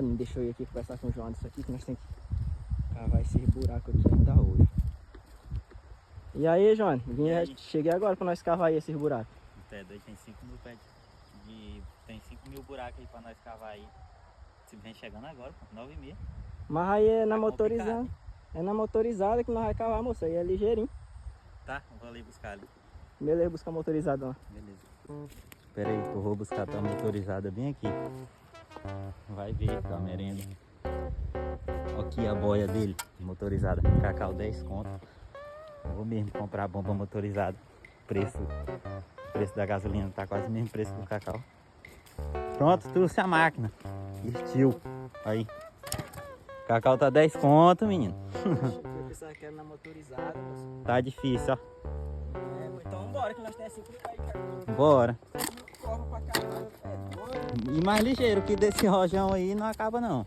Me deixou ir aqui conversar com o João disso aqui, que nós temos que cavar esse buraco aqui ainda hoje. E aí, João? Cheguei agora pra nós cavar aí esses buracos. O pé doido tem 5 mil pés tem 5 mil buracos aí pra nós cavar aí. Se vem chegando agora, pô, 9h30. Mas aí é na Tá motorizada. complicado. É na motorizada que nós vamos cavar, moça. Aí é ligeirinho. Tá, eu vou ali buscar ali. Beleza, busca a motorizada lá. Beleza. Espera aí que eu vou buscar a tua motorizada bem aqui. Vai ver a merenda. Aqui a boia dele, motorizada. Cacau 10 conto. Eu vou mesmo comprar a bomba motorizada. O preço da gasolina tá quase o mesmo preço do cacau. Pronto, trouxe a máquina. Estil. Aí. Cacau tá 10 conto, menino. Eu pensava que era na motorizada, moça. Tá difícil, ó. Então vambora, que nós temos 5 mil aí, cara. Bora. Corre pra caralho. E mais ligeiro que desse rojão aí não acaba não.